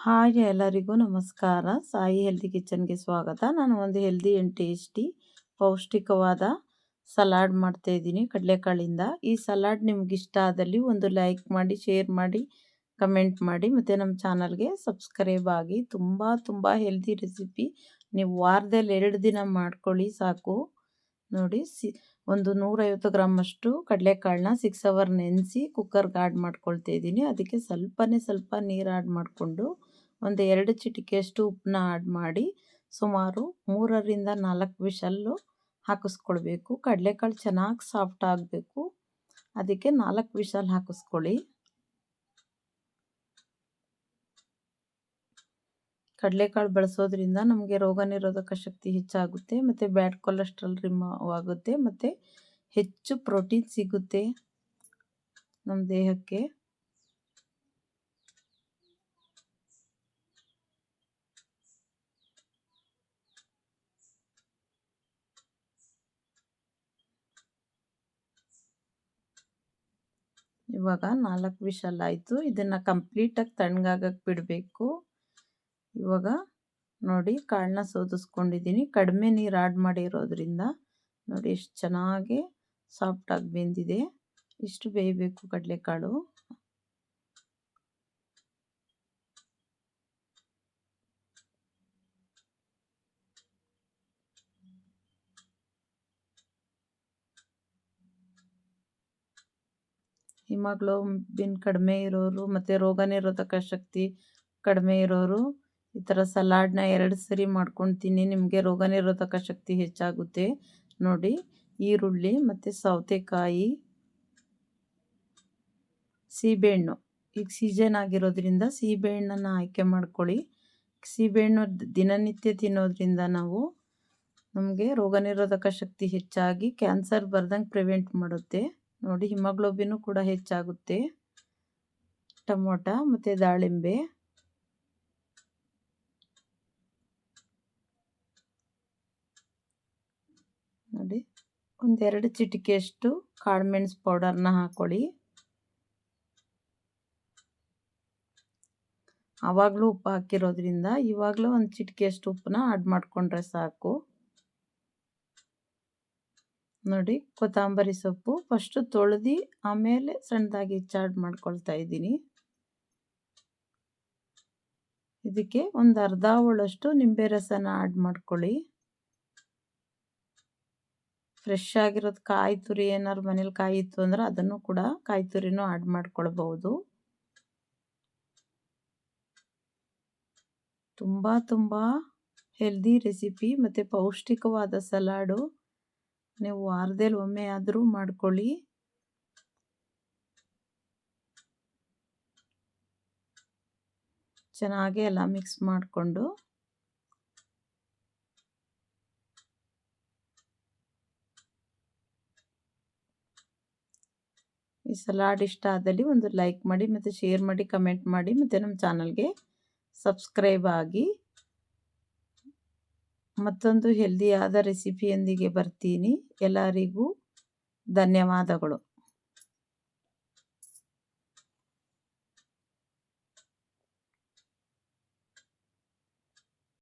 Hi ಎಲ್ಲರಿಗೂ ನಮಸ್ಕಾರ. Sai healthy ಕಿಚನ್ಗೆ ಸ್ವಾಗತ. ನಾನು ಒಂದು ಹೆಲ್ದಿ ಆ್ಯಂಡ್ ಟೇಸ್ಟಿ ಪೌಷ್ಟಿಕವಾದ ಸಲಾಡ್ ಮಾಡ್ತಾ ಇದ್ದೀನಿ ಕಡಲೆಕಾಳಿಂದ. ಈ ಸಲಾಡ್ ನಿಮ್ಗೆ ಇಷ್ಟ ಆದಲ್ಲಿ ಒಂದು ಲೈಕ್ ಮಾಡಿ, ಶೇರ್ ಮಾಡಿ, ಕಮೆಂಟ್ ಮಾಡಿ, ಮತ್ತು ನಮ್ಮ ಚಾನಲ್ಗೆ ಸಬ್ಸ್ಕ್ರೈಬ್ ಆಗಿ. ತುಂಬ ಹೆಲ್ದಿ ರೆಸಿಪಿ. ನೀವು ವಾರದಲ್ಲಿ 2 ದಿನ ಮಾಡ್ಕೊಳ್ಳಿ ಸಾಕು. ನೋಡಿ, ಒಂದು 150 ಗ್ರಾಮ್ ಅಷ್ಟು ಕಡಲೆಕಾಳನ್ನ 6 ಅವರ್ ನೆನೆಸಿ ಕುಕ್ಕರ್ಗೆ ಆ್ಯಡ್ ಮಾಡ್ಕೊಳ್ತಾ ಇದ್ದೀನಿ. ಅದಕ್ಕೆ ಸ್ವಲ್ಪ ನೀರು ಆ್ಯಡ್ ಮಾಡಿಕೊಂಡು ಒಂದು 2 ಚಿಟಿಕೆಯಷ್ಟು ಉಪ್ಪನ್ನ ಆ್ಯಡ್ ಮಾಡಿ ಸುಮಾರು 3ರಿಂದ 4 ವಿಷಲ್ಲು ಹಾಕಿಸ್ಕೊಳ್ಬೇಕು. ಕಡಲೆಕಾಳು ಚೆನ್ನಾಗಿ ಸಾಫ್ಟ್ ಆಗಬೇಕು. ಅದಕ್ಕೆ 4 ವಿಷಲ್ ಹಾಕಿಸ್ಕೊಳ್ಳಿ. ಕಡಲೆಕಾಳು ಬಳಸೋದ್ರಿಂದ ನಮಗೆ ರೋಗ ನಿರೋಧಕ ಶಕ್ತಿ ಹೆಚ್ಚಾಗುತ್ತೆ, ಮತ್ತು ಬ್ಯಾಡ್ ಕೊಲೆಸ್ಟ್ರಾಲ್ ರಿಮೂವ್ ಆಗುತ್ತೆ, ಮತ್ತು ಹೆಚ್ಚು ಪ್ರೋಟೀನ್ ಸಿಗುತ್ತೆ ನಮ್ಮ ದೇಹಕ್ಕೆ. ಇವಾಗ 4 ವಿಷಲ್ ಆಯಿತು. ಇದನ್ನು ಕಂಪ್ಲೀಟಾಗಿ ತಣ್ಣಗಾಗಕ್ಕೆ ಬಿಡಬೇಕು. ಇವಾಗ ನೋಡಿ, ಕಾಳನ್ನ ಸೋದಿಸ್ಕೊಂಡಿದ್ದೀನಿ. ಕಡಿಮೆ ನೀರು ಆ್ಯಡ್ ಮಾಡಿರೋದ್ರಿಂದ ನೋಡಿ ಎಷ್ಟು ಚೆನ್ನಾಗಿ ಸಾಫ್ಟಾಗಿ ಬೆಂದಿದೆ. ಇಷ್ಟು ಬೇಯಬೇಕು ಕಡಲೆಕಾಳು. ಹಿಮೋಗ್ಲೋಬಿನ್ ಕಡಿಮೆ ಇರೋರು ಮತ್ತು ರೋಗ ನಿರೋಧಕ ಶಕ್ತಿ ಕಡಿಮೆ ಇರೋರು ಈ ಥರ ಸಲಾಡ್ನ 2 ಸರಿ ಮಾಡ್ಕೊಳ್ತೀನಿ. ನಿಮಗೆ ರೋಗ ನಿರೋಧಕ ಶಕ್ತಿ ಹೆಚ್ಚಾಗುತ್ತೆ. ನೋಡಿ, ಈರುಳ್ಳಿ ಮತ್ತು ಸೌತೆಕಾಯಿ, ಸೀಬೆಹಣ್ಣು. ಈಗ ಸೀಸನ್ ಆಗಿರೋದ್ರಿಂದ ಸೀಬೆಹಣ್ಣನ್ನು ಆಯ್ಕೆ ಮಾಡ್ಕೊಳ್ಳಿ. ಸೀಬೆಹಣ್ಣು ದಿನನಿತ್ಯ ತಿನ್ನೋದ್ರಿಂದ ನಮಗೆ ರೋಗ ನಿರೋಧಕ ಶಕ್ತಿ ಹೆಚ್ಚಾಗಿ ಕ್ಯಾನ್ಸರ್ ಬರ್ದಂಗೆ ಪ್ರಿವೆಂಟ್ ಮಾಡುತ್ತೆ. ನೋಡಿ, ಹಿಮೋಗ್ಲೋಬಿನು ಕೂಡ ಹೆಚ್ಚಾಗುತ್ತೆ. ಟೊಮೊಟೊ ಮತ್ತು ದಾಳಿಂಬೆ, ನೋಡಿ, 1-2 ಚಿಟಿಕೆಯಷ್ಟು ಕಾಳುಮೆಣಸು ಪೌಡರ್ನ ಹಾಕ್ಕೊಳ್ಳಿ. ಆವಾಗಲೂ ಉಪ್ಪು ಹಾಕಿರೋದ್ರಿಂದ ಇವಾಗಲೂ 1 ಚಿಟಿಕೆಯಷ್ಟು ಉಪ್ಪನ್ನ ಆ್ಯಡ್ ಮಾಡಿಕೊಂಡ್ರೆ ಸಾಕು. ನೋಡಿ, ಕೊತ್ತಂಬರಿ ಸೊಪ್ಪು ಫಸ್ಟು ತೊಳೆದು ಆಮೇಲೆ ಸಣ್ಣದಾಗಿ ಆ್ಯಡ್ ಮಾಡ್ಕೊಳ್ತಾ ಇದ್ದೀನಿ. ಇದಕ್ಕೆ ಒಂದು ಅರ್ಧ ಹೋಳಷ್ಟು ನಿಂಬೆ ರಸನ ಆ್ಯಡ್ ಮಾಡ್ಕೊಳ್ಳಿ. ಫ್ರೆಶ್ ಆಗಿರೋದು ಕಾಯಿ ತುರಿ ಏನಾದ್ರು ಮನೇಲಿ ಕಾಯಿ ಇತ್ತು ಅಂದ್ರೆ ಅದನ್ನು ಕೂಡ ಕಾಯಿ ತುರಿನೂ ಆ್ಯಡ್ ಮಾಡ್ಕೊಳ್ಬಹುದು. ತುಂಬ ಹೆಲ್ದಿ ರೆಸಿಪಿ ಮತ್ತು ಪೌಷ್ಟಿಕವಾದ ಸಲಾಡು. ನೀವು ವಾರದಲ್ಲಿ ಒಮ್ಮೆ ಆದರೂ ಮಾಡ್ಕೊಳ್ಳಿ. ಚೆನ್ನಾಗಿ ಎಲ್ಲ ಮಿಕ್ಸ್ ಮಾಡಿಕೊಂಡು ಈ ಸಲಾಡ್ ಇಷ್ಟ ಆದಲ್ಲಿ ಒಂದು ಲೈಕ್ ಮಾಡಿ, ಮತ್ತು ಶೇರ್ ಮಾಡಿ, ಕಮೆಂಟ್ ಮಾಡಿ, ಮತ್ತು ನಮ್ಮ ಚಾನಲ್ಗೆ ಸಬ್ಸ್ಕ್ರೈಬ್ ಆಗಿ. ಮತ್ತೊಂದು ಹೆಲ್ದಿಯಾದ ರೆಸಿಪಿಯೊಂದಿಗೆ ಬರ್ತೀನಿ. ಎಲ್ಲರಿಗೂ ಧನ್ಯವಾದಗಳು.